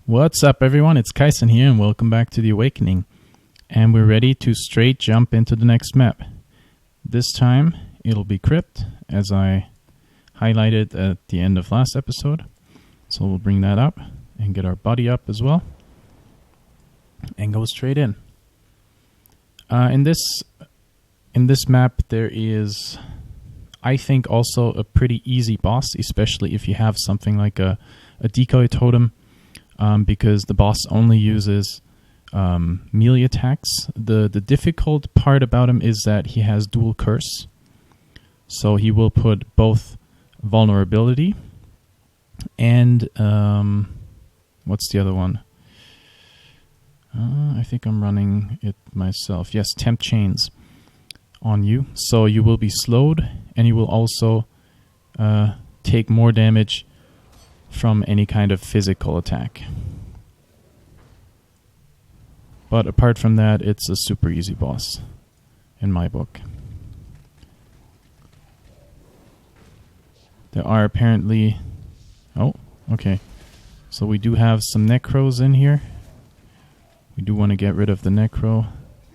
What's up everyone, it's Kaisen here and welcome back to the Awakening. And we're ready to straight jump into the next map. This time it'll be Crypt, as I highlighted at the end of last episode. So we'll bring that up and get our body up as well. And go straight in. In this map there is, I think, also a pretty easy boss, especially if you have something like a decoy totem. Because the boss only uses melee attacks. The difficult part about him is that he has dual curse. So he will put both vulnerability and what's the other one? I think I'm running it myself. Yes, temp chains on you. So you will be slowed and you will also take more damage from any kind of physical attack. But apart from that, it's a super easy boss in my book. There are apparently... Oh, okay. So we do have some necros in here. We do want to get rid of the necro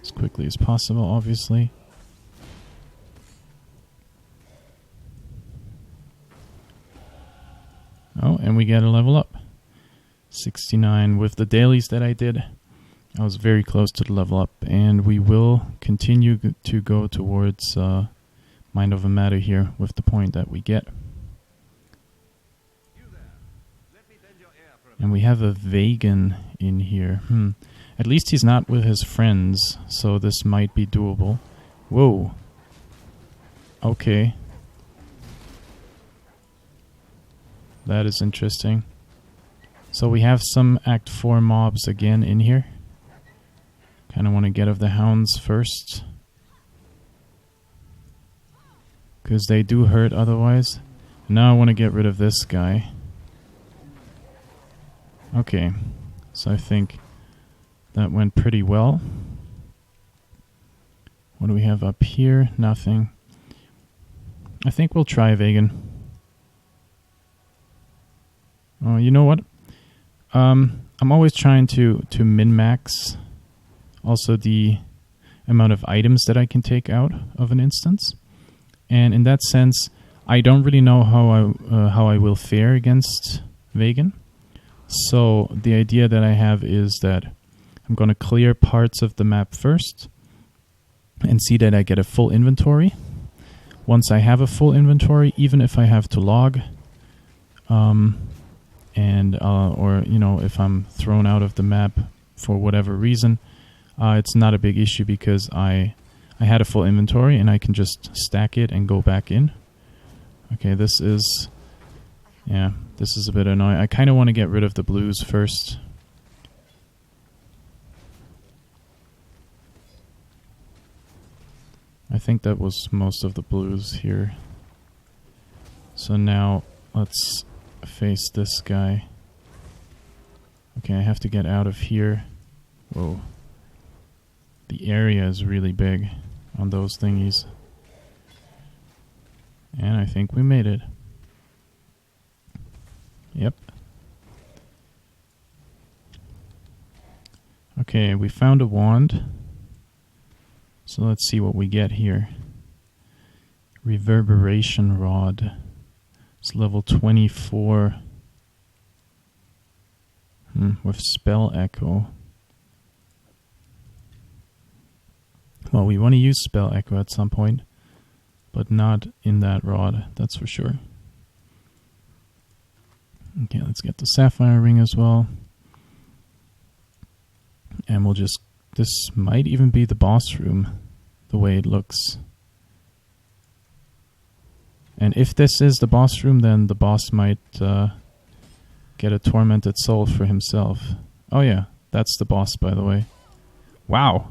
as quickly as possible, obviously. Oh, and we get a level up. 69 with the dailies that I did. I was very close to the level up, and we will continue to go towards Mind Over Matter here with the point that we get. And we have a Vagan in here. At least he's not with his friends, so this might be doable. Whoa. Okay. That is interesting. So we have some Act 4 mobs again in here. Kind of want to get of the hounds first, because they do hurt otherwise. Now I want to get rid of this guy. Okay, so I think that went pretty well. What do we have up here? Nothing. I think we'll try Vagan. Oh, you know what? I'm always trying to min-max also the amount of items that I can take out of an instance. And in that sense, I don't really know how I will fare against Vagan. So the idea that I have is that I'm going to clear parts of the map first and see that I get a full inventory. Once I have a full inventory, even if I have to log, or you know, if I'm thrown out of the map for whatever reason, it's not a big issue because I had a full inventory and I can just stack it and go back in. Okay, this is a bit annoying. I kind of want to get rid of the blues first. I think that was most of the blues here. So now let's face this guy. Okay, I have to get out of here. Whoa. The area is really big on those thingies. And I think we made it. Yep. Okay, we found a wand. So let's see what we get here. Reverberation Rod. It's level 24. With Spell Echo. Well, we want to use Spell Echo at some point, but not in that rod, that's for sure. Okay, let's get the Sapphire Ring as well. And we'll just... This might even be the boss room, the way it looks. And if this is the boss room, then the boss might get a tormented soul for himself. Oh yeah, that's the boss, by the way. Wow!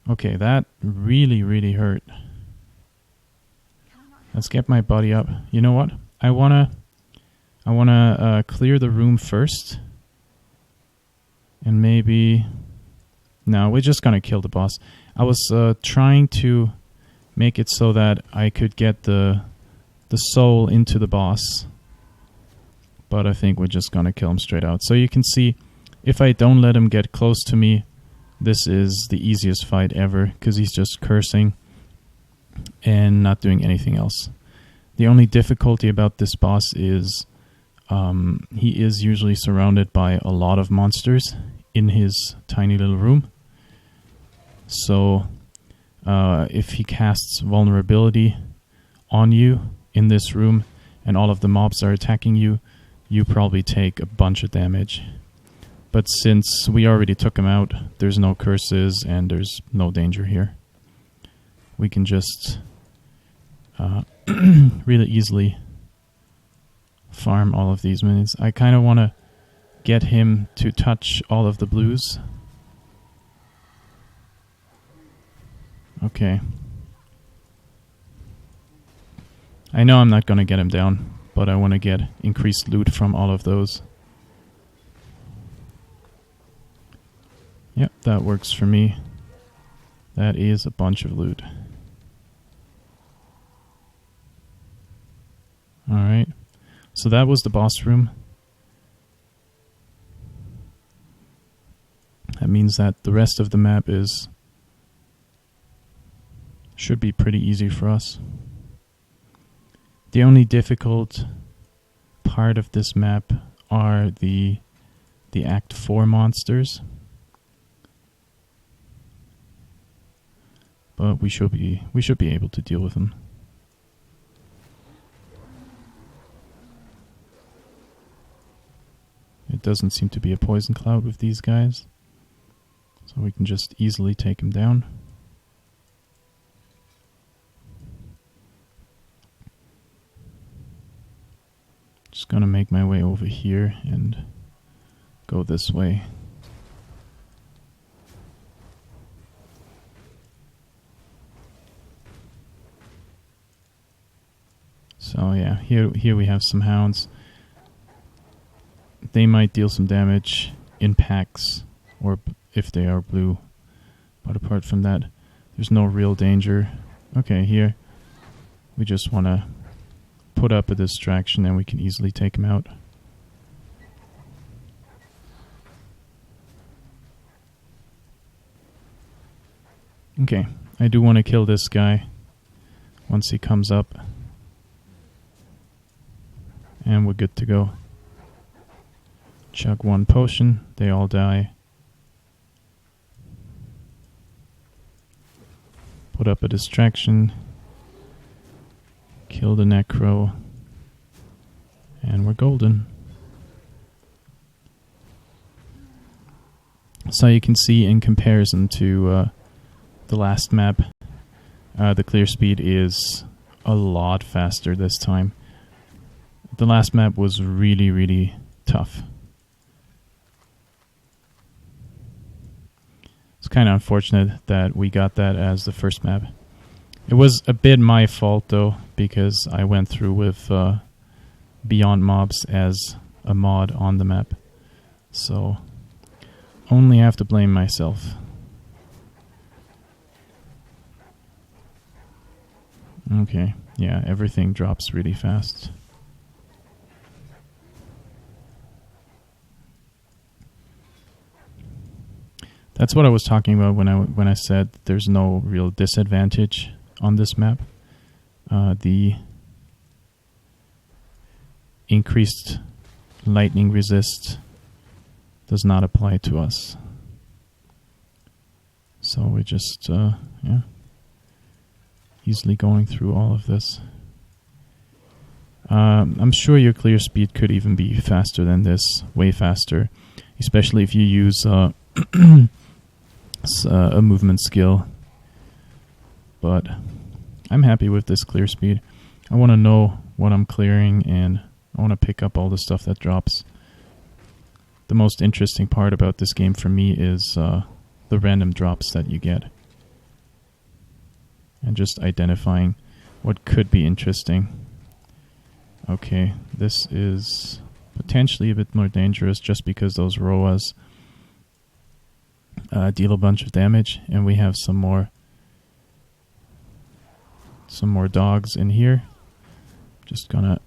Okay, that really, really hurt. Let's get my body up. You know what? I wanna clear the room first. And maybe... No, we're just gonna kill the boss. I was trying to make it so that I could get the soul into the boss. but I think we're just gonna kill him straight out. So you can see, if I don't let him get close to me, this is the easiest fight ever, because he's just cursing and not doing anything else. The only difficulty about this boss is he is usually surrounded by a lot of monsters in his tiny little room. So if he casts vulnerability on you in this room and all of the mobs are attacking you, you probably take a bunch of damage. But since we already took him out, there's no curses and there's no danger here. We can just really easily farm all of these minions. I kind of want to get him to touch all of the blues. Okay. I know I'm not going to get him down, but I want to get increased loot from all of those. Yep, that works for me. That is a bunch of loot. Alright, so that was the boss room. That means that the rest of the map should be pretty easy for us. The only difficult part of this map are the Act 4 monsters. But we should be able to deal with them. It doesn't seem to be a poison cloud with these guys, so we can just easily take him down. Just gonna make my way over here and go this way. So yeah, here we have some hounds. They might deal some damage in packs, or if they are blue. But apart from that, there's no real danger. Okay, here we just want to put up a distraction and we can easily take him out. Okay, I do want to kill this guy once he comes up. And we're good to go. Chug one potion, they all die. Put up a distraction. Kill the necro. And we're golden. So you can see, in comparison to the last map, the clear speed is a lot faster this time. The last map was really, really tough. It's kind of unfortunate that we got that as the first map. It was a bit my fault though, because I went through with Beyond Mobs as a mod on the map. So, only have to blame myself. Okay, yeah, everything drops really fast. That's what I was talking about when I said there's no real disadvantage on this map. The increased lightning resist does not apply to us. So we just, yeah, easily going through all of this. I'm sure your clear speed could even be faster than this, way faster, especially if you use a movement skill. But I'm happy with this clear speed. I want to know what I'm clearing, and I want to pick up all the stuff that drops. The most interesting part about this game for me is the random drops that you get, and just identifying what could be interesting. Okay, this is potentially a bit more dangerous just because those Roas deal a bunch of damage, and we have some more dogs in here. Just gonna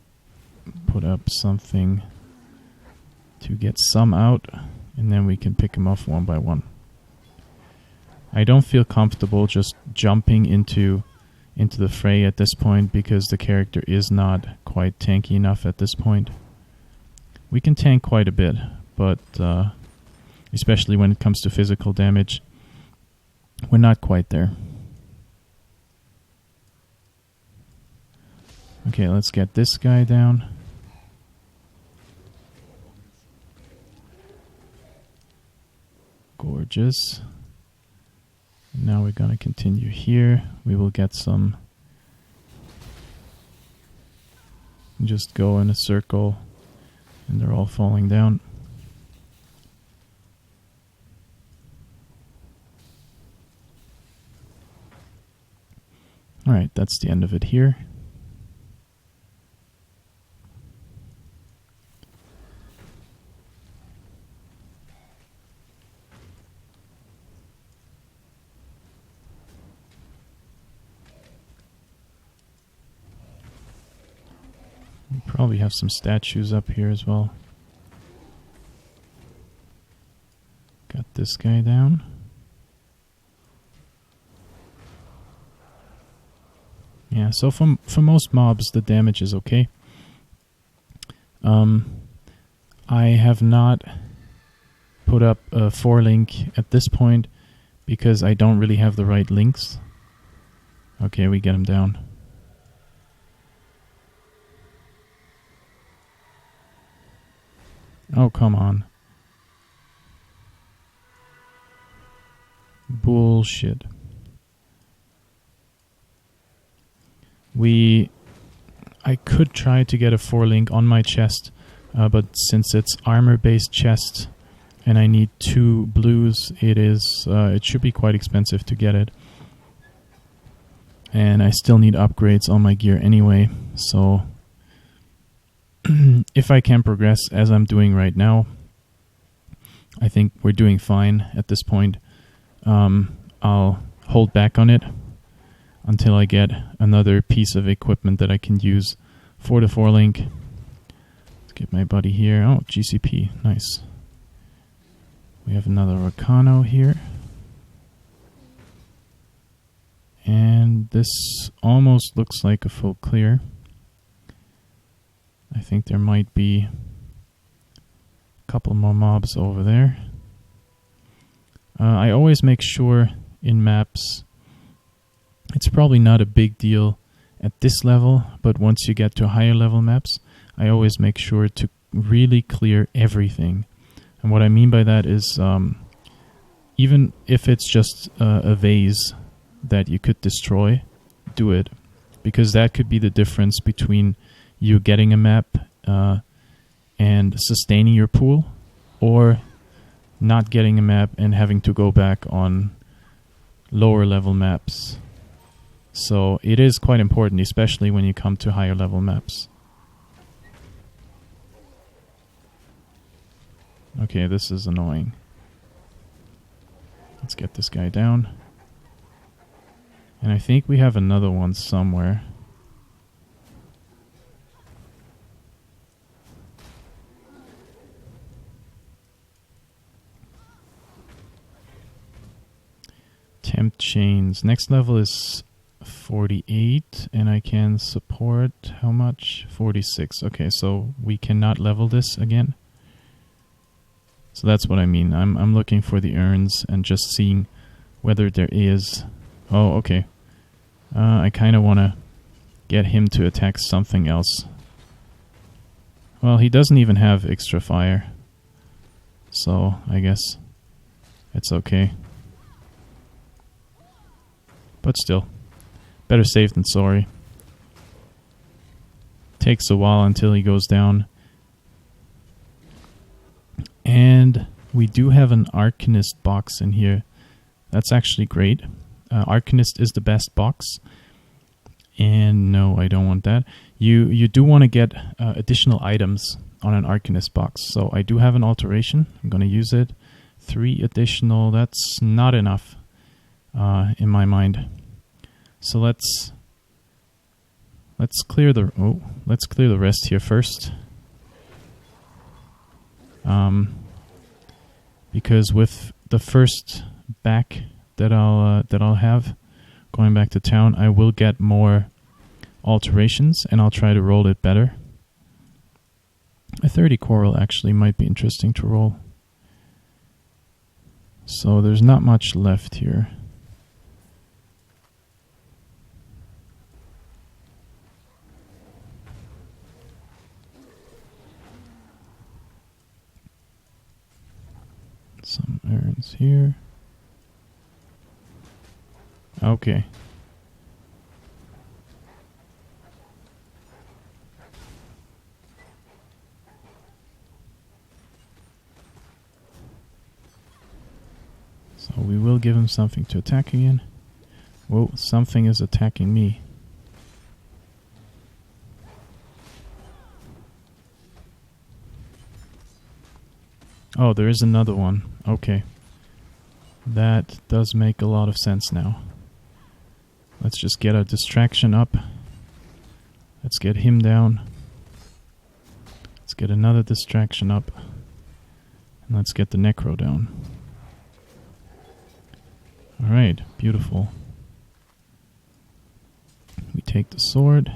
put up something to get some out, and then we can pick them off one by one. I don't feel comfortable just jumping into the fray at this point because the character is not quite tanky enough at this point. We can tank quite a bit, but especially when it comes to physical damage, we're not quite there. Okay, let's get this guy down. Gorgeous. Now we're gonna continue here. We will get some. Just go in a circle, and they're all falling down. All right, that's the end of it here. Probably have some statues up here as well. Got this guy down. Yeah, so for most mobs the damage is okay. I have not put up a 4-link at this point because I don't really have the right links. Okay, we get him down. Oh, come on. Bullshit. I could try to get a 4-link on my chest, but since it's armor-based chest and I need 2 blues, it should be quite expensive to get it. And I still need upgrades on my gear anyway, so if I can progress as I'm doing right now, I think we're doing fine at this point. I'll hold back on it until I get another piece of equipment that I can use for the 4-link. Let's get my buddy here. Oh, GCP. Nice. We have another Arcano here. And this almost looks like a full clear. I think there might be a couple more mobs over there. I always make sure in maps, it's probably not a big deal at this level, but once you get to higher level maps, I always make sure to really clear everything. And what I mean by that is, even if it's just a vase that you could destroy, do it. Because that could be the difference between you getting a map and sustaining your pool, or not getting a map and having to go back on lower level maps. So it is quite important, especially when you come to higher level maps. Okay, this is annoying. Let's get this guy down. And I think we have another one somewhere. Temp chains. Next level is 48, and I can support how much? 46. Okay, so we cannot level this again. So that's what I mean. I'm looking for the urns and just seeing whether there is. Oh, okay. I kind of want to get him to attack something else. Well, he doesn't even have extra fire, so I guess it's okay. But still, better safe than sorry. Takes a while until he goes down. And we do have an Arcanist box in here. That's actually great. Arcanist is the best box. And no, I don't want that. You do want to get additional items on an Arcanist box. So I do have an alteration. I'm going to use it. 3 additional. That's not enough in my mind. So let's clear the rest here first. Because with the first back that I'll have going back to town, I will get more alterations, and I'll try to roll it better. A 30 coral actually might be interesting to roll. So there's not much left here. Some errands here. Okay. So we will give him something to attack again. Whoa, something is attacking me. Oh, there is another one. Okay. That does make a lot of sense now. Let's just get a distraction up. Let's get him down. Let's get another distraction up. And let's get the Necro down. Alright, beautiful. We take the sword.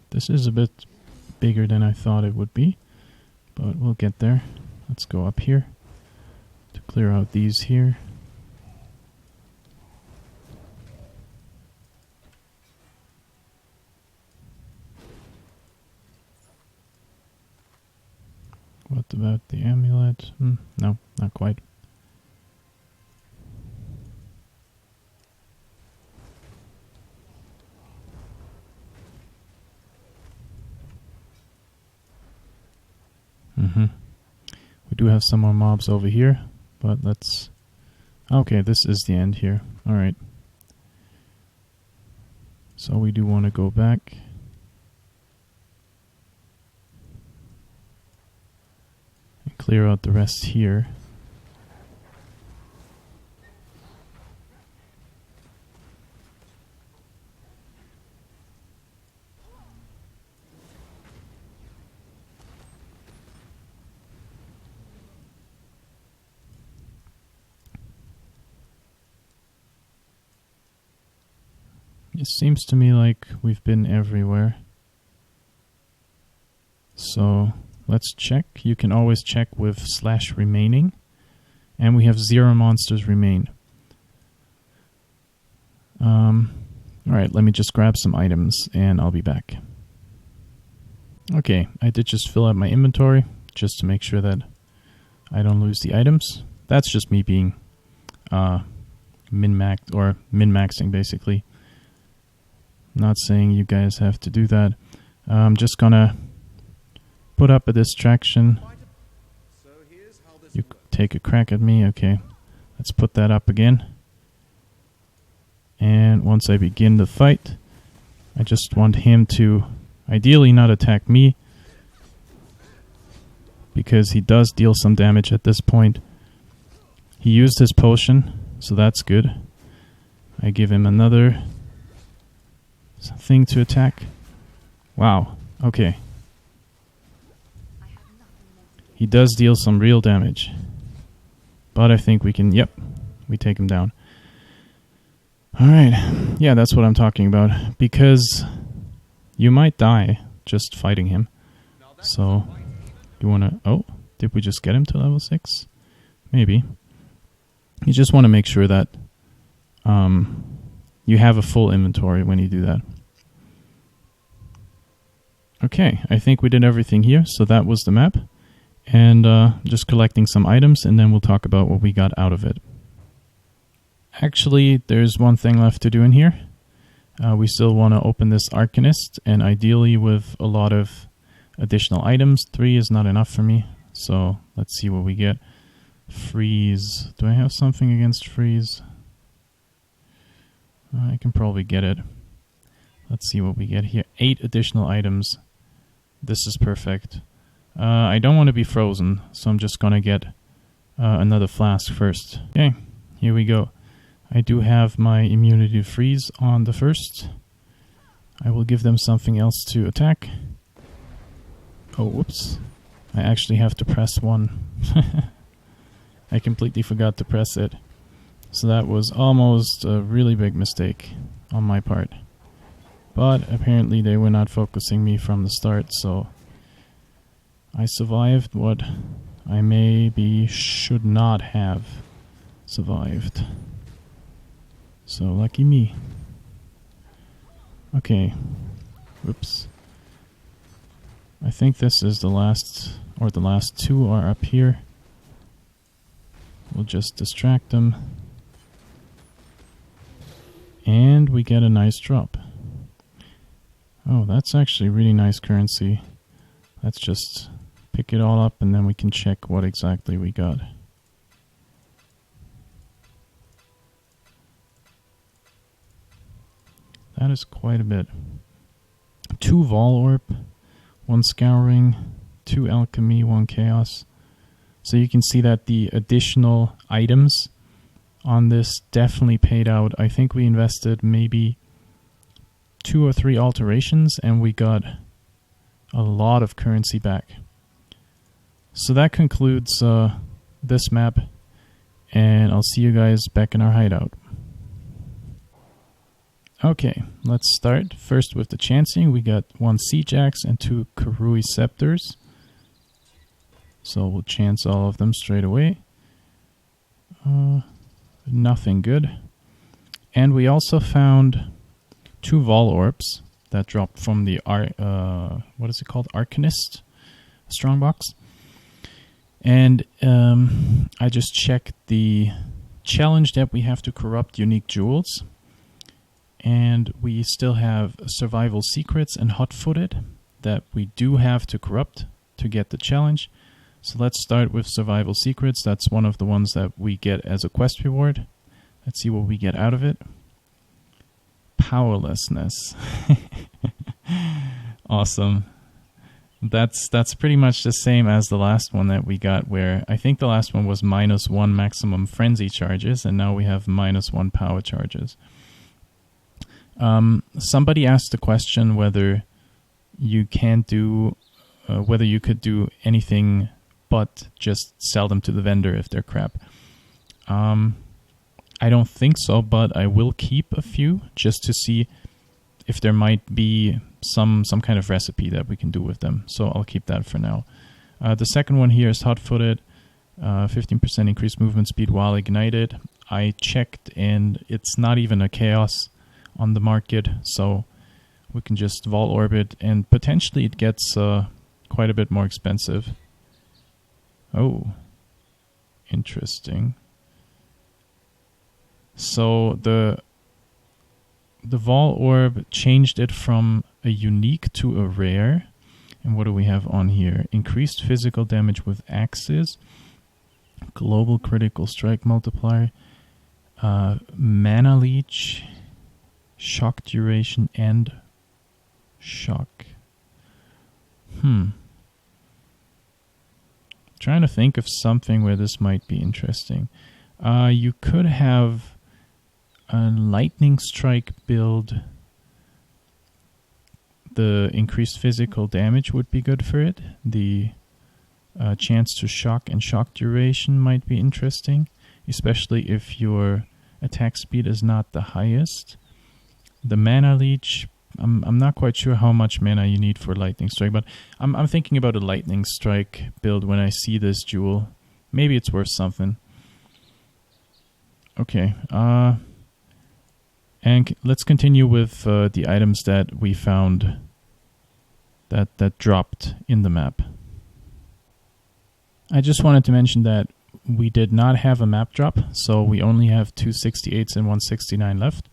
This is a bit bigger than I thought it would be, but we'll get there. Let's go up here to clear out these here. What about the amulet? No, not quite. We do have some more mobs over here, but let's... Okay, this is the end here. Alright. So we do want to go back. And clear out the rest here. It seems to me like we've been everywhere. So let's check. You can always check with /remaining. And we have 0 monsters remain. Alright, let me just grab some items and I'll be back. Okay, I did just fill out my inventory just to make sure that I don't lose the items. That's just me being min-maxing basically. Not saying you guys have to do that. I'm just gonna put up a distraction. You take a crack at me. Okay, let's put that up again. And once I begin the fight, I just want him to ideally not attack me, because he does deal some damage at this point. He used his potion, so that's good. I give him another thing to attack. Wow, okay. He does deal some real damage. But I think we can, yep, we take him down. Alright, yeah, that's what I'm talking about. Because you might die just fighting him. So, you wanna, oh, did we just get him to level 6? Maybe. You just want to make sure that you have a full inventory when you do that. Okay, I think we did everything here, so that was the map. And just collecting some items, and then we'll talk about what we got out of it. Actually, there's one thing left to do in here. We still want to open this Arcanist, and ideally with a lot of additional items. 3 is not enough for me, so let's see what we get. Freeze. Do I have something against freeze? I can probably get it. Let's see what we get here. 8 additional items. This is perfect. I don't want to be frozen, so I'm just gonna get another flask first. Okay, here we go. I do have my immunity to freeze on the first. I will give them something else to attack. Oh, whoops. I actually have to press one. I completely forgot to press it. So that was almost a really big mistake on my part. But apparently they were not focusing me from the start, so I survived what I maybe should not have survived. So lucky me. Okay. Whoops. I think this is the last, or the last two are up here. We'll just distract them. And we get a nice drop. Oh, that's actually really nice currency. Let's just pick it all up and then we can check what exactly we got. That is quite a bit. 2 Vol Orb, 1 Scouring, 2 Alchemy, 1 Chaos. So you can see that the additional items on this definitely paid out. I think we invested maybe 2 or 3 alterations and we got a lot of currency back. So that concludes this map, and I'll see you guys back in our hideout. Okay, let's start first with the chancing. We got 1 Siege Axe and 2 Karui Scepters. So we'll chance all of them straight away. Nothing good. And we also found 2 Vol Orbs that dropped from the what is it called? Arcanist Strongbox. And I just checked the challenge that we have to corrupt unique jewels. And we still have Survival Secrets and Hot-Footed that we do have to corrupt to get the challenge. So let's start with Survival Secrets. That's one of the ones that we get as a quest reward. Let's see what we get out of it. Powerlessness. Awesome. That's pretty much the same as the last one that we got, where I think the last one was -1 maximum frenzy charges, and now we have -1 power charges. Somebody asked the question whether you can't do, whether you could do anything but just sell them to the vendor if they're crap. I don't think so, but I will keep a few just to see if there might be some kind of recipe that we can do with them. So I'll keep that for now. The second one here is Hot-Footed, 15% increased movement speed while ignited. I checked and it's not even a chaos on the market, so we can just Vol Orbit and potentially it gets quite a bit more expensive. Oh, interesting. So the Vol Orb changed it from a unique to a rare. And what do we have on here? Increased physical damage with axes, global critical strike multiplier, mana leech, shock duration, and shock. Trying to think of something where this might be interesting. You could have a lightning strike build. The increased physical damage would be good for it. The chance to shock and shock duration might be interesting, especially if your attack speed is not the highest. The mana leech, I'm not quite sure how much mana you need for lightning strike, but I'm thinking about a lightning strike build when I see this jewel. Maybe it's worth something. Okay, and let's continue with the items that we found that dropped in the map. I just wanted to mention that we did not have a map drop, so we only have 268s and 169 left.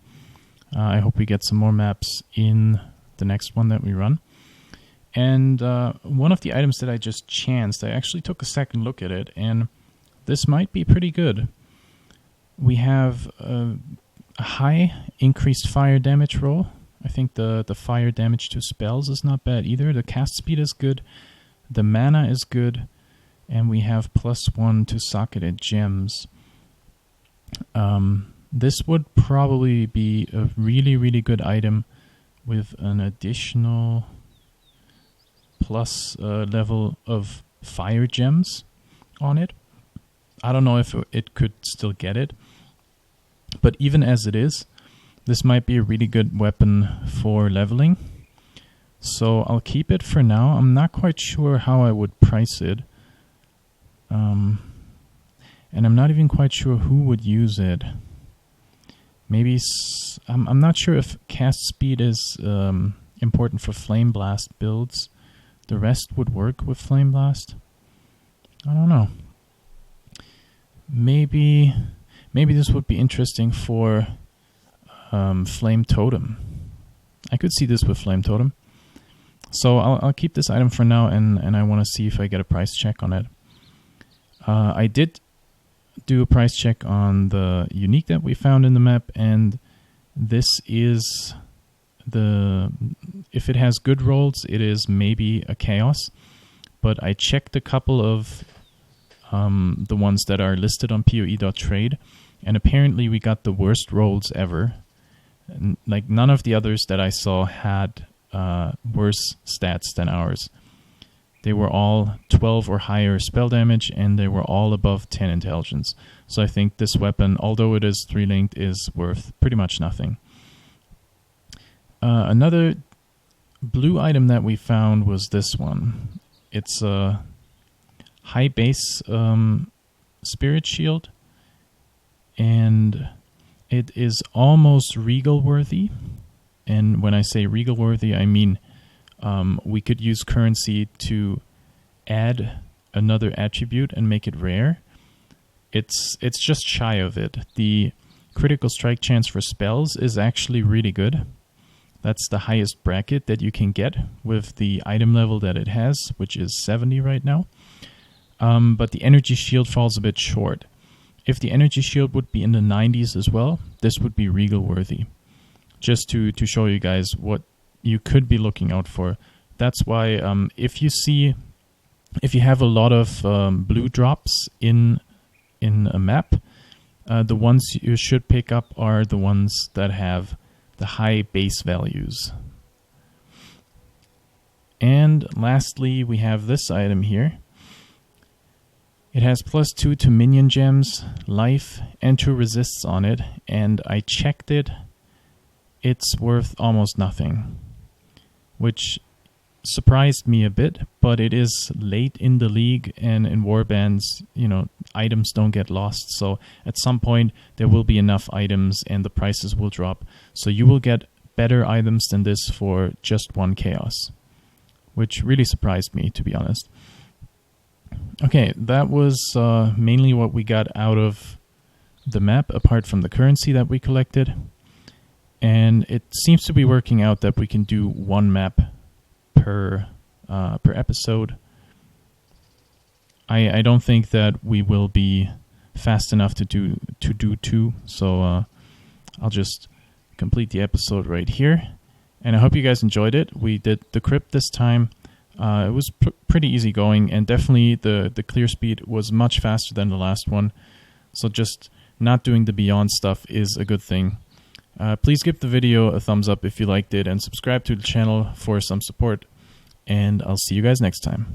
I hope we get some more maps in the next one that we run. And one of the items that I just chanced, I actually took a second look at it, and this might be pretty good. We have a high increased fire damage roll. I think the fire damage to spells is not bad either. The cast speed is good. The mana is good, and we have +1 to socketed gems. This would probably be a really, really good item with an additional plus level of fire gems on it. I don't know if it could still get it, but even as it is, this might be a really good weapon for leveling. So I'll keep it for now. I'm not quite sure how I would price it. And I'm not even quite sure who would use it. Maybe I'm not sure if cast speed is important for Flame Blast builds. The rest would work with Flame Blast. I don't know. Maybe this would be interesting for Flame Totem. I could see this with Flame Totem. So I'll keep this item for now, and I want to see if I get a price check on it. I did do a price check on the unique that we found in the map, and this is if it has good rolls, it is maybe a chaos, but I checked a couple of the ones that are listed on PoE.trade, and apparently we got the worst rolls ever. Like, none of the others that I saw had worse stats than ours. They were all 12 or higher spell damage, and they were all above 10 intelligence. So I think this weapon, although it is 3-linked, is worth pretty much nothing. Another blue item that we found was this one. It's a high base spirit shield, and it is almost regal worthy. And when I say regal worthy, I mean we could use currency to add another attribute and make it rare. It's just shy of it. The critical strike chance for spells is actually really good. That's the highest bracket that you can get with the item level that it has, which is 70 right now. But the energy shield falls a bit short. If the energy shield would be in the 90s as well, this would be regal worthy. Just to show you guys what you could be looking out for. That's why if you have a lot of blue drops in a map, the ones you should pick up are the ones that have the high base values. And lastly, we have this item here. It has +2 to minion gems, life, and 2 resists on it, and I checked it. It's worth almost nothing, which surprised me a bit, but it is late in the league, and in warbands, items don't get lost, so at some point there will be enough items and the prices will drop, so you will get better items than this for just 1 chaos, which really surprised me, to be honest. Okay, that was mainly what we got out of the map, apart from the currency that we collected. And it seems to be working out that we can do 1 map per episode. I don't think that we will be fast enough to do 2, so I'll just complete the episode right here. And I hope you guys enjoyed it. We did the crypt this time. It was pretty easy going, and definitely the clear speed was much faster than the last one. So just not doing the beyond stuff is a good thing. Please give the video a thumbs up if you liked it, and subscribe to the channel for some support. And I'll see you guys next time.